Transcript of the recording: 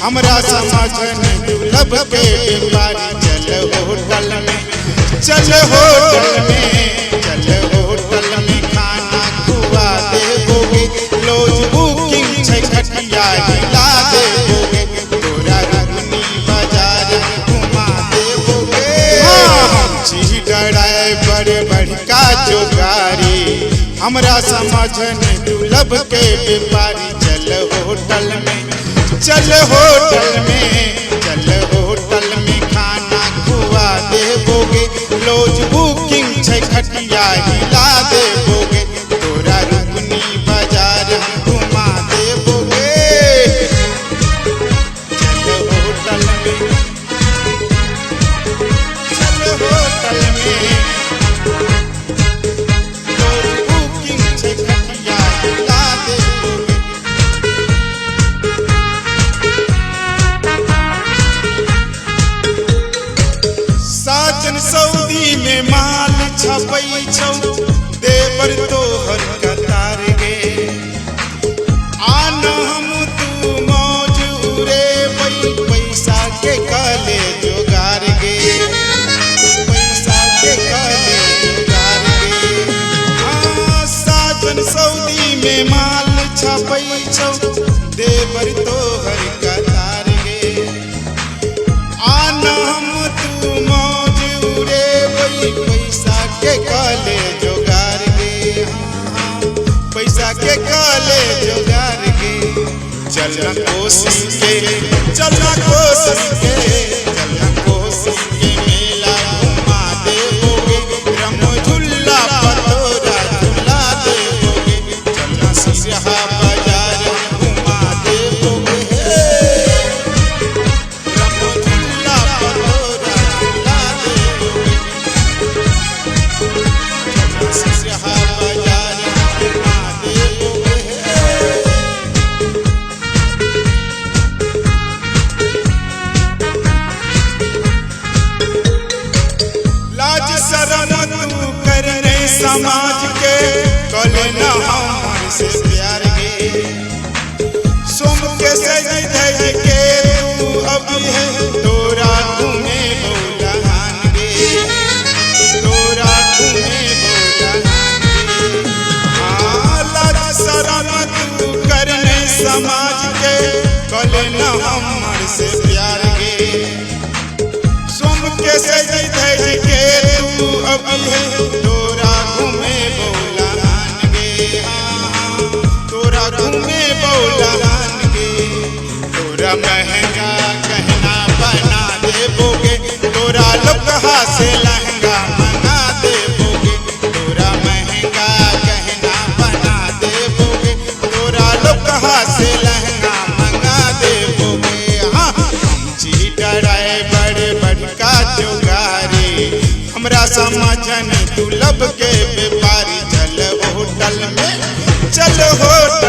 हमरा समझन दुर्लभ के व्यापारी चल होटल में, चल होटल में, चल होटल में खाना खुआ देबोगे, लॉज बुकिंग छै खटिया हिला देबोगे, तोरा रुकनी बाजार घुमा देबोगे। छी ड्राइवर बड़का जोगारी, हमरा समझन दुर्लभ के व्यापारी चल होटल में, चल होटल में, चल होटल में खाना खुआ देबोगे, लॉज बुकिंग छै खटिया हिला देबोगे, तोरा रुकनी बाजार घुमा देबोगे। चल होटल में, चल होटल में, लॉज बुकिंग छै खटिया हिला देबोगे। साजन सऊदी में माल छपै छौ, देवर तोहर कतार गे, आना हम तू मौज उड़ेबै, पैसा के कहले जोगार गे, पैसा के कहले जोगार गे। हाँ साजन सऊदी में माल छपै छौ, देवर तोहर कतार गे, आना हम तू मौज उड़ेबै, पैसा के कहले जोगार गे, पैसा के कहले जोगार गे। चलना कोसी के, चलना कोसी के, चलना कोसी के मेला घुमा देबोगे, रम झुल्ला पतोरा झुला देबोगे, चलना सिरहा बाजार घुमा देबोगे, रम झुल्ला पतोरा झुला देबोगे, चलना सिरहा बाजार घुमा देबोगे। लाज शरम तू करने समाज के, कल न हमर से प्यार गे, सोम के सज धज के तू अभी है, तोरा घूमे बौलहान गे, तोरा घूमे बौलहान गे। हाँ लाज शरम तू करने समाज के, कल न हमर से प्यार गे, सोम के सज धज के तू अभी है, तोरा घूमे बौलहान गे, तोरा घूमे बौलहान गे। तोरा महंगा गहना बना देबोगे, तोरा लोकहा से लहंगा मंगा देबोगे, तोरा महंगा गहना बना देबोगे, तोरा लोकहा से लहंगा मंगा देबोगे। हाँ छी ड्राइवर बड़का जोगारी, हमरा समझन दुर्लभ के व्यापारी चल होटल में, चल होटल